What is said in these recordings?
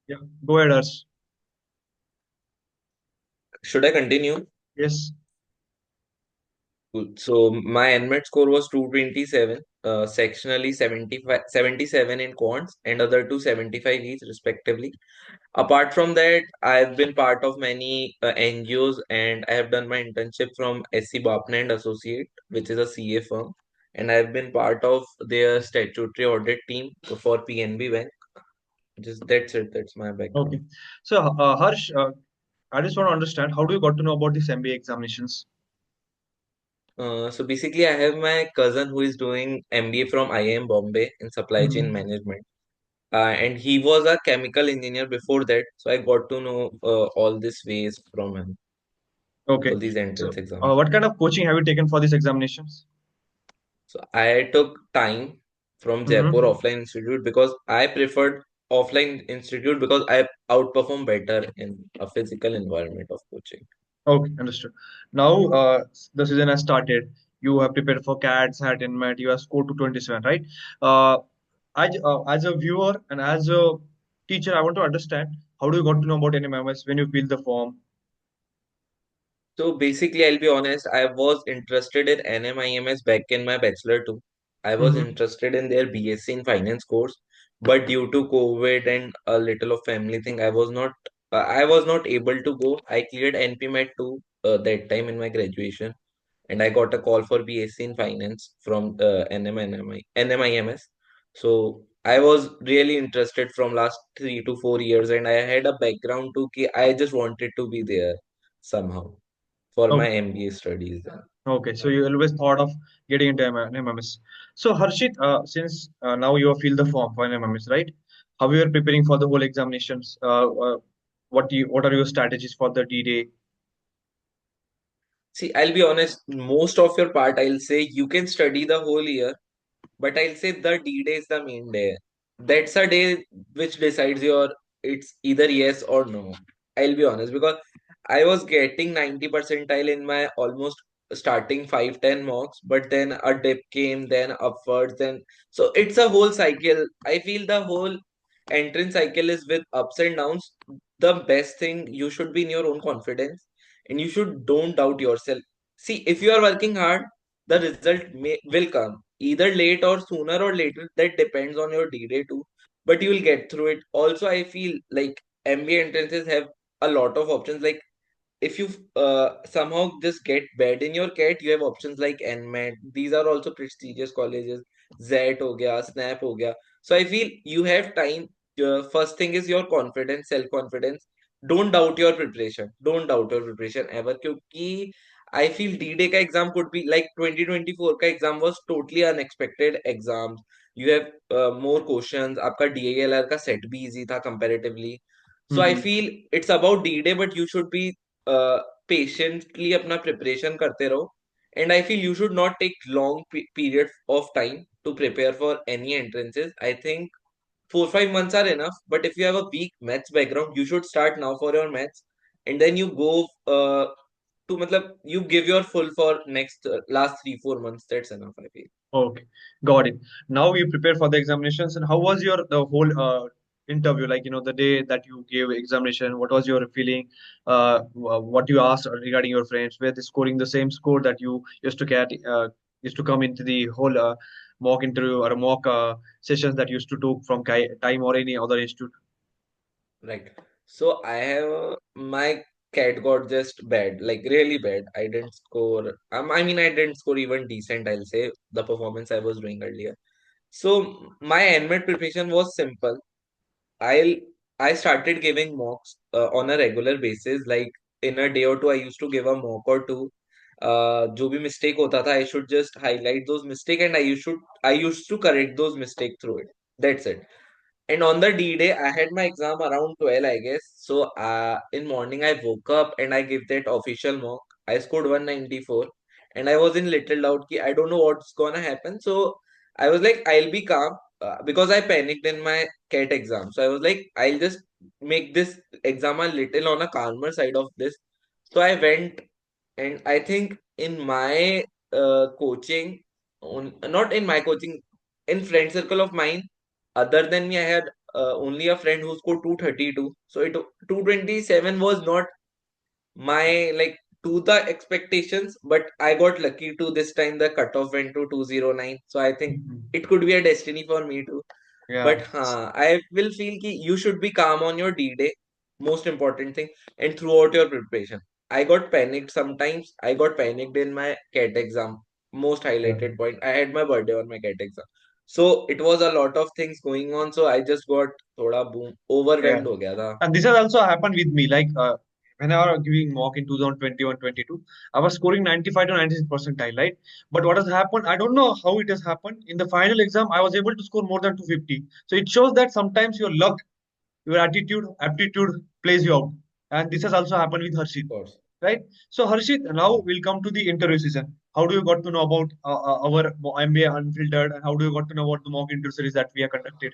Yeah, go ahead, Harsh. Should I continue? Yes. Cool. So my NMAT score was 227, sectionally 75, 77 in quants and other two 75 each respectively. Apart from that, I've been part of many NGOs and I have done my internship from SC Bapna and Associate, which is a CA firm. And I've been part of their statutory audit team for PNB Bank. Just that's it. That's my Okay. background. So, Harsh, I just want to understand how do you got to know about these MBA examinations? So basically, I have my cousin who is doing MBA from IIM Bombay in supply chain Mhm. management. And he was a chemical engineer before that, so I got to know all these ways from him, Okay. all these So, entrance exams. what kind of coaching have you taken for these examinations? So I took time from Jaipur Mm-hmm. Offline Institute because I preferred offline institute because I outperform better in a physical environment of coaching. Okay, understood. Now, the season has started. You have prepared for CAT, SAT, and MAT. You have scored to 27, right? Uh, as a viewer and as a teacher, I want to understand how do you got to know about NMIMS when you fill the form? So basically, I'll be honest, I was interested in NMIMS back in my bachelor too. I was Mm-hmm. interested in their BSc in finance course, but due to COVID and a little of family thing, I was not able to go. I cleared NPMAT too that time in my graduation, and I got a call for BSc in finance from NMIMS. So I was really interested from last 3 to 4 years, and I had a background too. Ki I just wanted to be there somehow for my MBA studies. Okay, so you always thought of getting into MMS. So Harshit, since now you have filled the form for MMS, right? How you are preparing for the whole examinations? What are your strategies for the D-Day? See, I'll be honest, most of your part, I'll say you can study the whole year, but I'll say the D-Day is the main day. That's a day which decides it's either yes or no. I'll be honest, because I was getting 90 percentile in my almost starting 5-10 mocks, but then a dip came, then upwards, then so it's a whole cycle. I feel the whole entrance cycle is with ups and downs. The best thing, you should be in your own confidence and you should don't doubt yourself. See, if you are working hard, the will come either late or sooner or later. That depends on your D-Day too, but you will get through it. Also, I feel like MBA entrances have a lot of options. Like if you somehow just get bad in your CAT, you have options like NMAT. These are also prestigious colleges. ZET ho gaya, SNAP ho gaya. So I feel you have time. First thing is your confidence, self confidence. Don't doubt your preparation. Don't doubt your preparation ever. क्योंकि I feel D-Day का exam could be like 2024 का exam was totally unexpected exams. You have more questions. आपका DALR का set भी easy था comparatively. So I Mm-hmm. feel it's about D-Day, but you should be patiently अपना preparation करते रहो and I feel you should not take long period of time to prepare for any entrances I think 4-5 months are enough, but if you have a weak maths background you should start now for your maths and then you go to matlab you give your full for next last 3-4 months. That's enough, I feel. Okay, got it. Now you prepare for the examinations, and how was your the whole interview? Like, the day that you gave examination, what was your feeling? What you asked regarding your friends? Were they scoring the same score that you used to get, used to come into the whole mock interview or mock sessions that used to do from time or any other institute? Right. So I have my cat got just bad, like really bad. I didn't score. I mean, I didn't score even decent. I'll say the performance I was doing earlier. So my NMAT preparation was simple. I'll I started giving mocks on a regular basis. Like in a day or two, I used to give a mock or two. जो भी mistake होता था, I should just highlight those mistake and I used to correct those mistake through it. That's it. And on the D-Day, I had my exam around 12, I guess. So in morning, I woke up and I gave that official mock. I scored 194 and I was in little doubt ki I don't know what's gonna happen. So I was like, I'll be calm because I panicked in my CAT exam. So I was like, I'll just make this exam a little on a calmer side of this. So I went and I think in my coaching, not in my coaching, in friend circle of mine, other than me, I had only a friend who scored 232. So it 227 was not my like to the expectations, but I got lucky to this time the cutoff went to 209. So I think Mhm. it could be a destiny for me too. Yeah. But I will feel ki you should be calm on your D-Day, most important thing, and throughout your preparation. I got panicked sometimes. I got panicked in my CAT exam. Most Yeah. highlighted point. I had my birthday on my CAT exam. So it was a lot of things going on. So I just got thoda boom Yeah. overwhelmed हो गया था. And this has also happened with me. Like when I was giving mock in 2021-22, I was scoring 95 to 96 percentile, right? But what has happened, I don't know how it has happened. In the final exam, I was able to score more than 250. So it shows that sometimes your luck, your attitude, aptitude plays you out. And this has also happened with Of Harshit, course. right? So Harshit, now we'll come to the interview season. How do you got to know about our MBA Unfiltered, and how do you got to know about the mock interview series that we have conducted?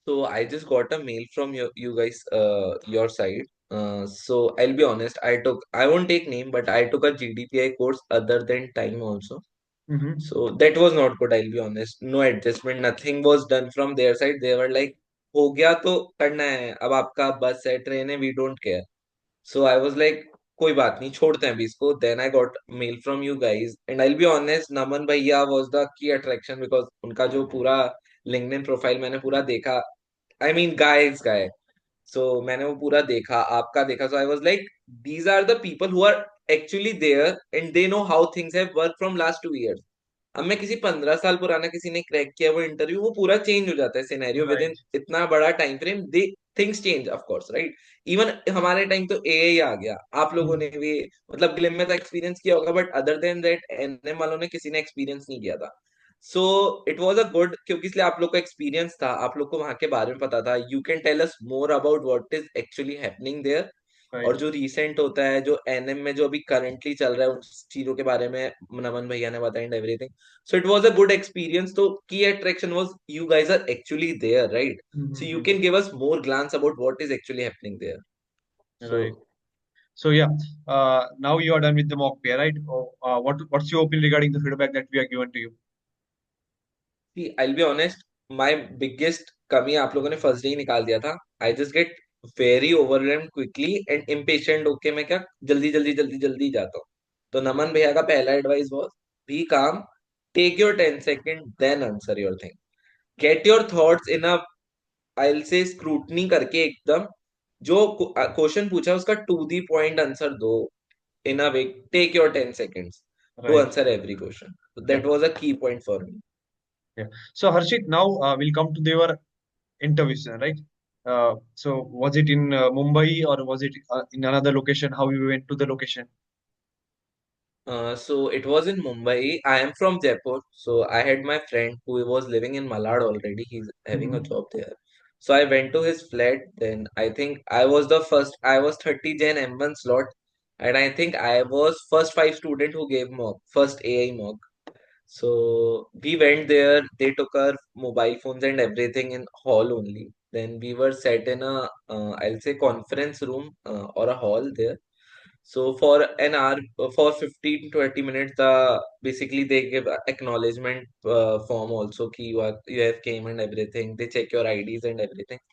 So I just got a mail from you guys, your side. So I'll be honest, I won't take name, but I took a GDPI course other than time also. Mm-hmm. So that was not good, I'll be honest. No adjustment, nothing was done from their side. They were like, हो गया तो करना है, अब आपका बस है, train है, we don't care. So I was like, कोई बात नहीं, छोड़ते हैं अभी इसको. Then I got mail from you guys, and I'll be honest, नमन भैया was the key attraction because उनका जो पूरा LinkedIn प्रोफाइल मैंने पूरा देखा. I mean, guy. So मैंने वो पूरा देखा, आपका देखा. So I was like, these are the people who are actually there and they know how things have worked from last 2 years. अब मैं किसी 15 साल पुराना किसी ने क्रैक किया वो इंटरव्यू, वो पूरा चेंज हो जाता है सिनेरियो विद इन Right. इतना बड़ा time frame. They things change of course, right. Even हमारे टाइम तो एआई आ गया. आप लोगों ने भी मतलब ग्लिम में तो एक्सपीरियंस किया होगा, but other than that NM वालों ने किसी ने एक्सपीरियंस नहीं किया था. So it was a good, क्योंकि इसलिए आप लोग को एक्सपीरियंस था, आप लोग को वहां के बारे में पता था. You can tell us more about what is actually happening there. Right. और जो रीसेंट होता है, जो एनएम में जो अभी करंटली चल रहा है, उन चीजों के बारे में नमन भैया ने बताया and everything. So it was a good experience. So key attraction was you guys are actually there, right? So you Mm-hmm. can give us more glance about what is actually happening there. So Right. So yeah, now you are done with the mock pair, right? Oh, what's your opinion regarding the feedback that we are given to you? see, I'll be honest, my biggest कमी आप लोगों ने first day ही निकाल दिया था. I just get very overwhelmed quickly and impatient होके मैं क्या जल्दी जाता हूँ. तो नमन भैया का पहला advice was be calm, take your 10 second, then answer your thing. Get your thoughts in a, I say scrutiny करके एकदम, जो क्वेश्चन पूछा उसका टू दी पॉइंट आंसर दो. In a way, take your 10 seconds to Right. Answer every question. Yeah. That was a key point for me. Yeah. So Harshit, now we'll come to your interview, session, right? So was it in Mumbai or was it in another location? How you went to the location? So it was in Mumbai. I am from Jaipur. So I had my friend who was living in Malad already. He's having a Mm-hmm. job there. So I went to his flat. Then I think I was the first. I was 30 Jan M1 slot. And I think I was first 5 student who gave mock, first AI mock. So we went there. They took our mobile phones and everything in hall only. Then we were set in a, I'll say conference room or a hall there. So for an hour, for 15 to 20 minutes, basically they give a acknowledgement form also ki you have came and everything. They check your IDs and everything.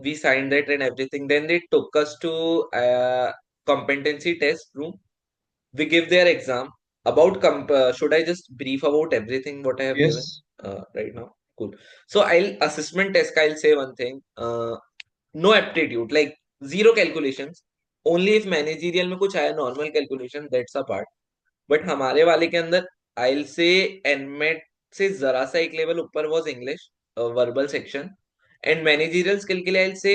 We signed that and everything. Then they took us to competency test room. We give their exam. About should I just brief about everything what I have given Yes. right now? Cool. So I'll assessment test. I'll say one thing. No aptitude, like zero calculations. Only if managerial में कुछ आया normal calculation, that's a part. But हमारे वाले के अंदर आई से NMAT से जरा सा एक लेवल ऊपर was English verbal section. And managerial skill के लिए I say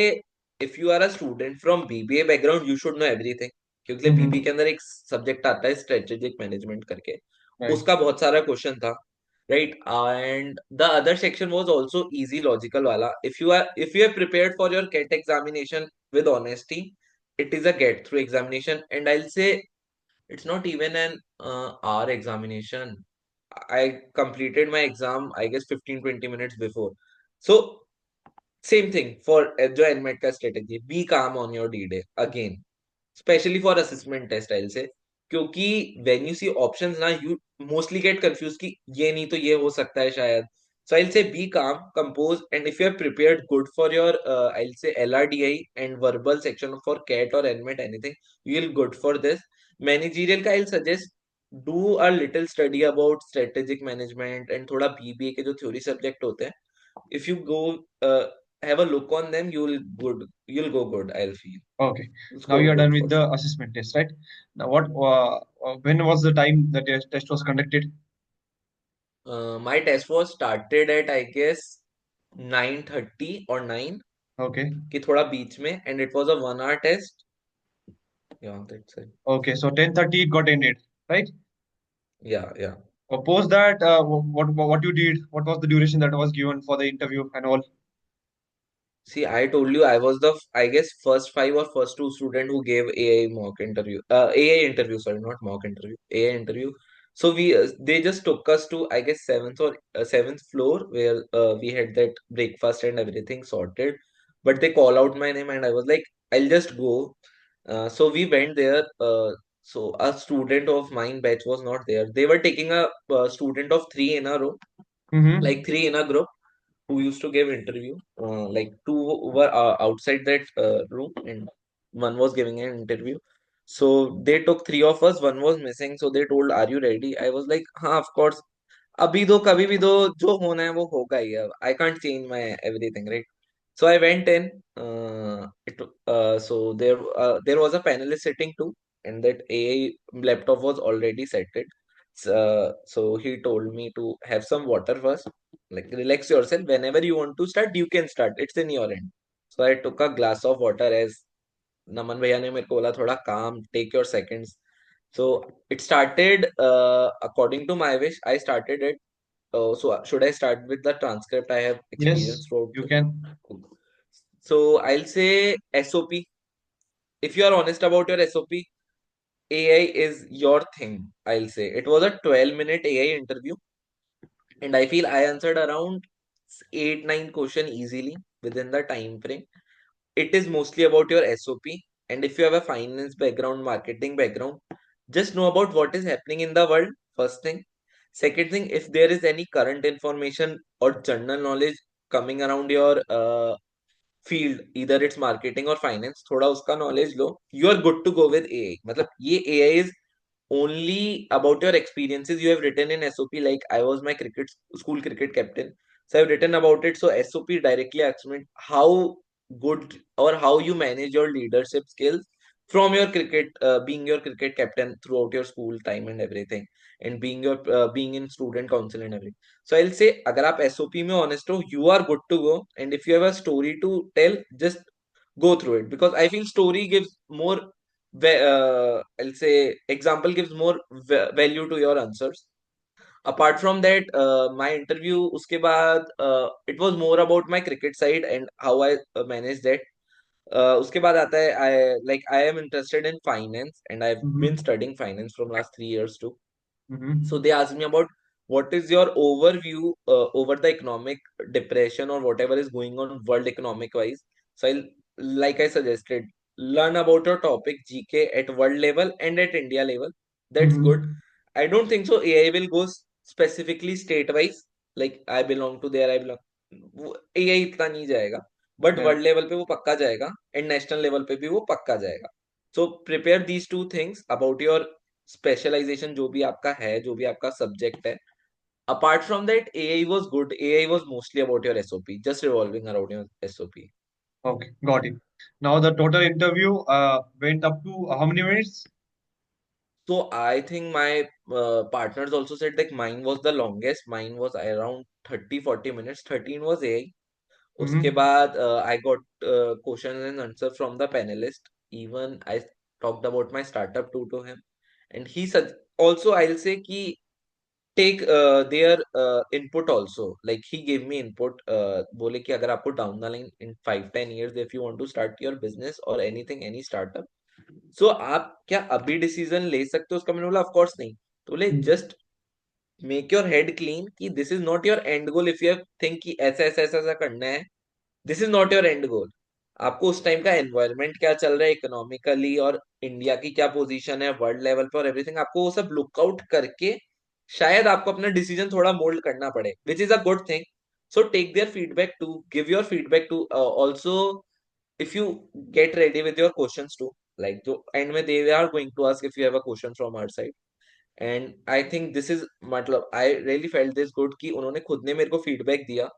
if you are a student from BBA background you should know everything. क्योंकि बीबीए Mm-hmm. के अंदर एक सब्जेक्ट आता है स्ट्रेटेजिक मैनेजमेंट करके, Right. उसका बहुत सारा क्वेश्चन था, right. And the other section was also easy logical वाला. If you have prepared for your GATE examination with honesty, it is a get through examination. And I say it's not even an hour examination. I completed my exam, I guess 15-20 minutes before. So same thing for जो NMAT का strategy. Be calm on your D-Day again, especially for assessment test. I'll say क्योंकि when you see options ना, you mostly get confused कि ये नहीं तो ये हो सकता है शायद. So I'll say be calm, compose, and if you're prepared good for your, I'll say LRDI and verbal section for CAT or NMET, anything, you'll good for this. Managerial ka I'll suggest do a little study about strategic management and थोड़ा BBA के जो theory subject होते हैं. If you go have a look on them, you'll go good. I'll feel Okay. Now score you are done good with for the sure. assessment test, right? Now, when was the time the test was conducted? My test was started at I guess 9:30 or 9 Okay. कि थोड़ा बीच में and it was a 1 hour test. Yeah, that's it. Okay. So 10:30 it got ended, right? Yeah, yeah. Post that, what you did, what was the duration that was given for the interview and all? See, I told you I was the, I guess, first five or first two student who gave AI mock interview. AI interview, sorry, not mock interview. AI interview. So they just took us to, I guess, seventh or seventh floor where we had that breakfast and everything sorted. But they call out my name and I was like, I'll just go. So we went there. So a student of mine batch was not there. They were taking a student of three in a row, Mm-hmm. like three in a group who used to give interview. Like two were outside that room and one was giving an interview. So they took three of us. One was missing. So they told, "Are you ready?" I was like, "हाँ, of course." अभी दो कभी भी दो जो होना है वो होगा ही अब I can't change my everything, right? So I went in. So there was a panelist sitting too, and that AI laptop was already set it. So he told me to have some water first, like relax yourself. Whenever you want to start, you can start. It's in your end. So I took a glass of water as नमन भैया ने मेरे को बोला थोड़ा काम take your seconds. So it started according to my wish. I started it. So should I start with the transcript? I have Yes, experience throughout you the. can. So I'll say SOP. If you are honest about your SOP, AI is your thing. I'll say it was a 12-minute AI interview, and I feel I answered around 8-9 question easily within the time frame. It is mostly about your SOP. And if you have a finance background, marketing background, just know about what is happening in the world, first thing. Second thing, if there is any current information or general knowledge coming around your field, either it's marketing or finance, थोड़ा उसका knowledge low, you are good to go with AI. मतलब ये AI is only about your experiences you have written in SOP. Like I was my cricket school cricket captain, so I've written about it. So SOP directly asks me how good or how you manage your leadership skills from your cricket, being your cricket captain throughout your school time and everything, and being in student council and everything. So I'll say अगर आप SOP में honest हो, you are good to go. And if you have a story to tell, just go through it, because I feel story gives more I'll say example gives more value to your answers. Apart from that, my interview uske baad, it was more about my cricket side and how I managed that. Uske baad aata hai, I am interested in finance and I've been Mm-hmm. studying finance from last 3 years too. So Mm-hmm. they asked me about what is your overview over the economic depression or whatever is going on world economic wise. So like I suggested, learn about your topic GK at world level and at India level. That's good. Mm-hmm. I don't think so. AI will go specifically state wise. Like I belong to there, I belong. AI इतना नहीं जाएगा. But Yeah. World level पे वो पक्का जाएगा and national level पे भी वो पक्का जाएगा. So prepare these two things about your specialisation जो भी आपका है, जो भी आपका सब्जेक्ट है. Apart from that, AI was good. AI was mostly about your SOP, just revolving around your SOP. Okay, got it. Now the total interview went up to how many minutes? So I think my partners also said like mine was the longest. Mine was around 30-40 minutes. 13 was AI. उसके Mm-hmm. बाद I got questions and answers from the panelist. Even I talked about my startup too to him, and he said also I'll say कि take their input also. Like he gave me input. बोले कि अगर आपको down the line in 5-10 years if you want to start your business or anything, any startup, so आप क्या अभी decision ले सकते हो उसका. मैंने बोला ऑफ कोर्स नहीं. तो बोले just make your head clean कि this is not your end goal. If you think कि ऐसा ऐसा ऐसा ऐसा करना है, this is not your end goal. आपको उस टाइम का एनवायरनमेंट क्या चल रहा है इकोनॉमिकली और इंडिया की क्या पोजीशन है वर्ल्ड लेवल पे और एवरीथिंग, आपको वो सब लुकआउट करके शायद आपको अपना डिसीजन थोड़ा मोल्ड करना पड़े, which is a good thing. So take their feedback too, give your feedback too. Also, if you get ready with your questions too, like जो end में they are going to ask if you have a question from our side. And I think this is मतलब I really felt this good कि उन्होंने खुद ने मेरे को feedback दिया.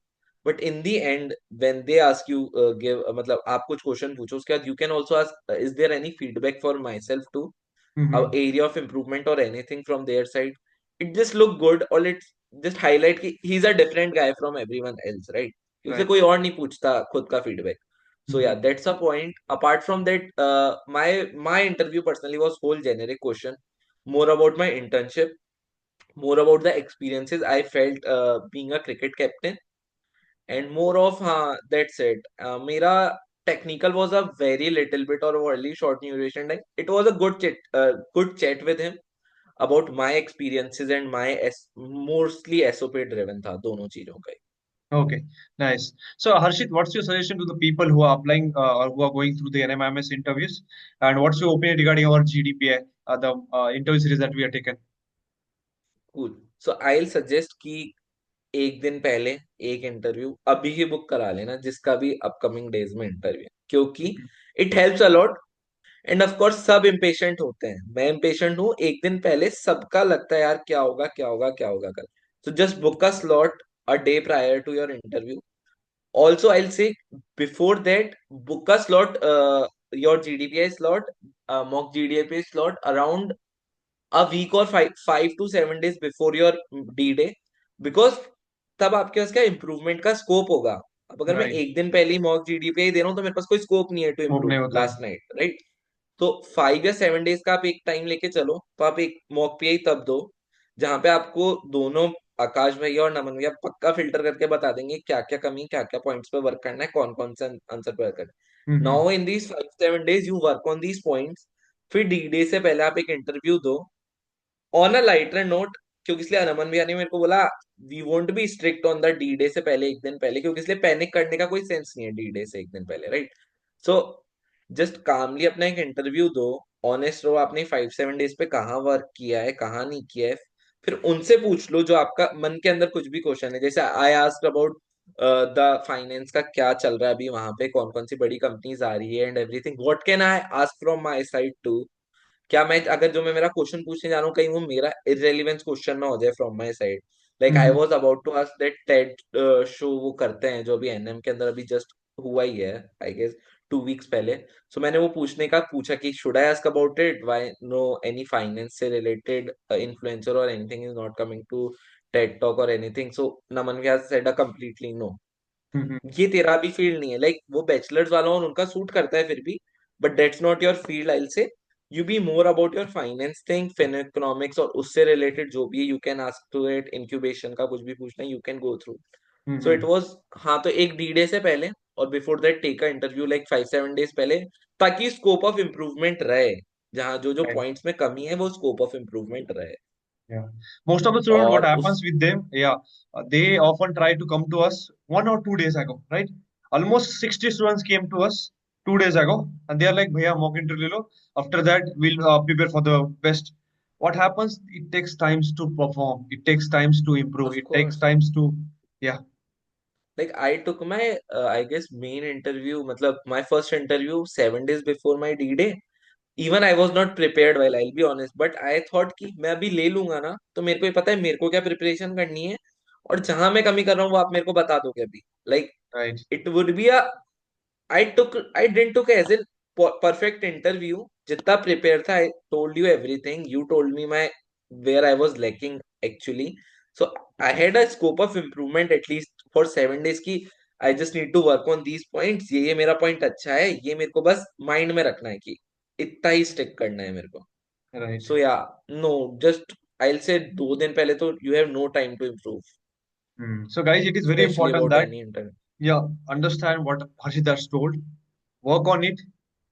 But in the end when they ask you give मतलब आप कुछ क्वेश्चन पूछो उसके बाद you can also ask is there any feedback for myself to area of improvement or anything from their side. It just look good or it just highlight कि he's a different guy from everyone else, right? उसे Right. कोई और नहीं पूछता खुद का feedback. So yeah, Mhm. that's a point. Apart from that, my interview personally was whole generic question, more about my internship, more about the experiences I felt being a cricket captain, and more of हाँ that's it. मेरा technical was a very little bit or only short duration. Like it was a good chat with him about my experiences and my mostly SOP driven था दोनों चीजों का. Okay, nice. So, Harshit, what's your suggestion to the people who are applying or who are going through the NMIMS interviews? And what's your opinion regarding our GDPI, the interview series that we have taken? Cool. So I'll suggest कि एक दिन पहले एक interview अभी ही book करा लेना जिसका भी अपकमिंग डेज में इंटरव्यू, क्योंकि Mhm. It helps a lot. And of course सब इम्पेशेंट होते हैं, मैं इम्पेशेंट हूँ, एक दिन पहले सबका लगता है यार क्या होगा क्या होगा क्या होगा कल. So just book a slot a day prior to your interview. Also, I'll say before that, book a slot, your GDPI slot, mock GDPI slot around a week or 5 to 7 days before your D-Day, because तब आपके पास क्या improvement का scope होगा. अब अगर मैं Right. एक दिन पहले ही मॉक जीडीपीआई दे रहा हूँ तो मेरे पास कोई स्कोप नहीं है टू Hope इम्प्रूव नहीं होता. Last night, right? तो 5 या 7 डेज का आप एक टाइम लेके चलो, तो आप एक मॉक पीआई तब दो जहां पे आपको दोनों आकाश भैया और नमन भैया पक्का फिल्टर करके बता देंगे क्या क्या कमी, क्या क्या पॉइंट्स पे वर्क करना है, कौन कौन सा आंसर पे वर्क करना है. Mm-hmm. Now in these 5 7 days you work on these points. फिर डी डे से पहले आप एक इंटरव्यू दो ऑन अ लाइटर नोट, क्योंकि इसलिए अनमन भैया ने मेरे को बोला we won't be strict on the D day से पहले एक दिन पहले, क्योंकि इसलिए पैनिक करने का कोई सेंस नहीं है डी डे से एक दिन पहले, राइट? सो जस्ट कामली अपना एक इंटरव्यू दो, ऑनेस्ट रहो आपने 5 7 डेज पे कहाँ वर्क किया है कहाँ नहीं किया है. फिर उनसे पूछ लो जो आपका मन के अंदर कुछ भी क्वेश्चन है, जैसे I asked about the finance का क्या चल रहा है अभी वहां पे, कौन कौन सी बड़ी कंपनीज आ रही है and everything, what can I ask from my side too. क्या मैं अगर जो मैं मेरा क्वेश्चन पूछने जा रहा हूँ कहीं वो मेरा इररेलेवेंस क्वेश्चन ना हो जाए from my side. Like I Mm-hmm. Was about to ask that TED show वो करते हैं जो अभी एनएम के अंदर अभी जस्ट हुआ ही है, आई गेस 2 वीक्स पहले. सो मैंने वो पूछने का पूछा कि should I ask about it, why no any finance से रिलेटेड इन्फ्लुएंसर और anything is not coming to TED talk और anything. So Naman Vyas said a completely no, Mm-hmm. ये तेरा भी फील्ड नहीं है. लाइक वो बैचलर्स वाला और उनका सूट करता है फिर भी, but that's not your field. I say you be more about your finance thing, fin economics और उससे रिलेटेड जो भी है you can ask to it, incubation का कुछ भी पूछना है you can go through. So it Mm-hmm. Was हाँ, तो एक डी डे से पहले और before that take a interview like 5 7 days पहले, ताकि स्कोप ऑफ इम्प्रूवमेंट रहे, जहाँ जो जो Right. पॉइंट्स में कमी है वो स्कोप ऑफ इम्प्रूवमेंट रहे. Yeah. Most of the students, what और happens उस with them, yeah, they often try to come to us 1 or 2 days ago, right? Almost 60 students came to us 2 days ago, and they are like, "Bhaiya, mock interview lo." After that, we'll prepare for the best. What happens? It takes times to perform. It takes times to improve. Of It takes course, times to, yeah, like I took my I guess main interview, matlab my first interview 7 days before my D-Day. Even I was not prepared well, I'll be honest, but I thought कि मैं अभी ले लूंगा ना तो मेरे को ही पता है मेरे को क्या प्रिपरेशन करनी है, और जहां मैं कमी कर रहा हूँ वो आप मेरे को बता दोगे अभी. Like right. It would be a I didn't took as in perfect interview. जितना prepared था, I told you everything. You told me my where I was lacking actually. So I had a scope of improvement at least for 7 days की I just need to work on these points. ये मेरा point अच्छा है, ये मेरे को बस mind में रखना है कि इतना ही stick करना है मेरे को. Right. So yeah, no, just I'll say 2 दिन पहले तो you have no time to improve, So, guys, it is very especially important about that, any interview. yeah, understand what Harshit has told, work on it,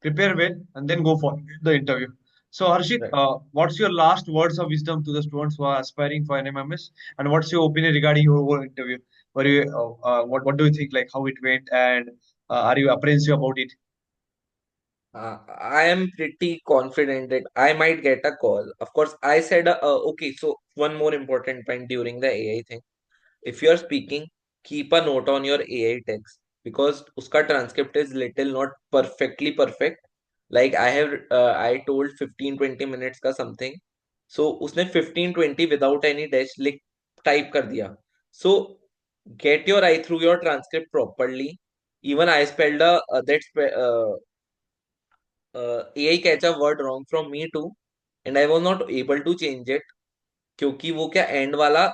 prepare well, and then go for the interview. So, Harshit, Right. what's your last words of wisdom to the students who are aspiring for NMMS, and what's your opinion regarding your whole interview? What do you think, like how it went, and are you apprehensive about it? I am pretty confident that I might get a call. Of course, I said, okay, so one more important point during the AI thing. If you are speaking, keep a note on your AI text because uska transcript is little not perfectly perfect. Like I told 15-20 minutes का something. So उसने 15-20 without any dash लिख type कर दिया. So get your eye through your transcript properly. Even I spelled AI catch a word wrong from me too, and I was not able to change it क्योंकि वो क्या and वाला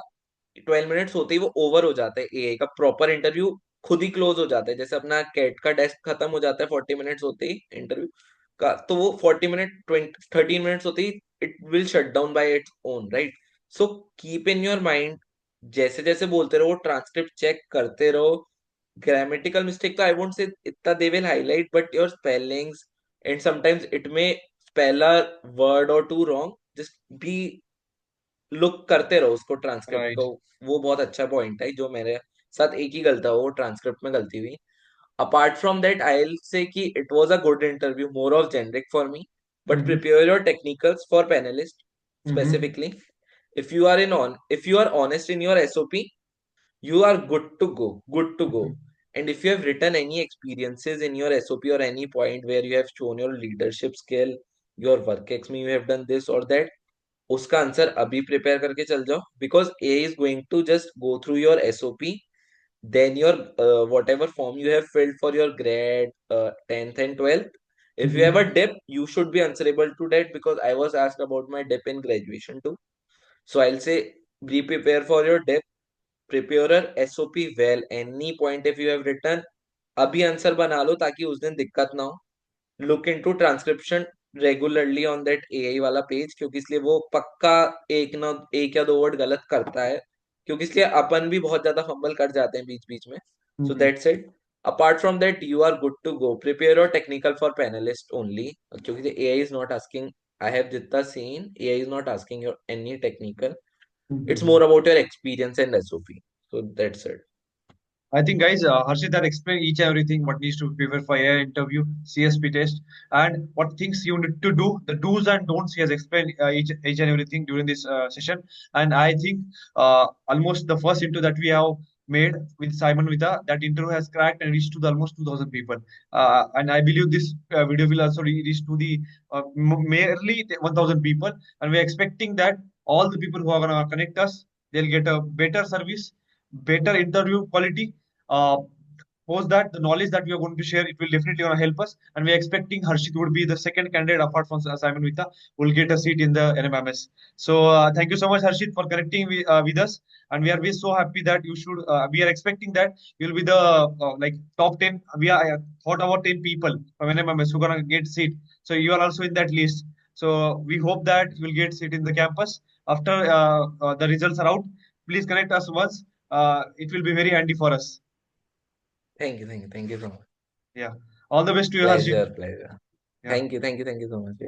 12 minutes होते ही वो over हो जाता है एआई का प्रॉपर इंटरव्यू खुद ही क्लोज हो जाता है जैसे अपना कैट का डेस्क खत्म हो जाता है 40 मिनट्स होते ही इंटरव्यू का तो वो 40 मिनट 13 मिनट्स होते ही it will shut down by its own right so keep in your mind जैसे जैसे बोलते रहो ट्रांसक्रिप्ट चेक करते रहो ग्रामेटिकल मिस्टेक तो आई वोंट से इतना they will highlight but your spellings and sometimes it may spell a word और too wrong just be look करते रहो उसको ट्रांसक्रिप्ट Right. को वो बहुत अच्छा पॉइंट है जो मेरे साथ एक ही गलता हो ट्रांसक्रिप्ट में गलती हुई apart from that I will say कि it was a good interview more of generic for me but Mm-hmm. Prepare your technicals for panelist Mm-hmm. specifically if you are honest in your SOP you are good to go and if you have written any experiences in your SOP or any point where you have shown your leadership skill your work experience you have done this or that उसका answer अभी prepare करके चल जाओ because a is going to just go through your SOP then your whatever form you have filled for your grade 10th and 12th if you have a Mm-hmm. dip you should be answerable to that because I was asked about my dip in graduation too so I'll say be prepared for your dip prepare your SOP well any point if you have written अभी answer बना लो ताकि उस दिन दिक्कत ना हो look into transcription regularly on that AI वाला page क्योंकि इसलिए वो पक्का एक या दो वर्ड गलत करता है क्योंकि इसलिए अपन भी बहुत ज्यादा फंबल कर जाते हैं बीच बीच में so Mm-hmm. That's it apart from that you are good to go prepare your technical for panelist only क्योंकि AI is not asking I have जितना seen AI is not asking your any technical it's Mm-hmm. More about your experience and SOP so that's it I think, guys, Harshit had explained each and everything what needs to prepare for AI interview, CSP test, and what things you need to do. The do's and don'ts he has explained each and everything during this session. And I think almost the first interview that we have made with Simon Vita, that interview has cracked and reached to the almost 2,000 people. And I believe this video will also reach to the merely 1,000 people. And we're expecting that all the people who are going to connect us, they'll get a better service, better interview quality. uh, Post that the knowledge that we are going to share, it will definitely going to help us. And we're expecting Harshit would be the second candidate apart from Simon Vita who will get a seat in the NMIMS. So thank you so much, Harshit, for connecting with us. And we are so happy that you should. We are expecting that you'll be the like top 10. We are thought about 10 people from NMIMS who gonna get seat. So you are also in that list. So we hope that you will get seat in the campus after the results are out. Please connect us once. It will be very handy for us. Thank you so much Yeah. All the best to you, Harshit. Pleasure pleasure Yeah. Thank you so much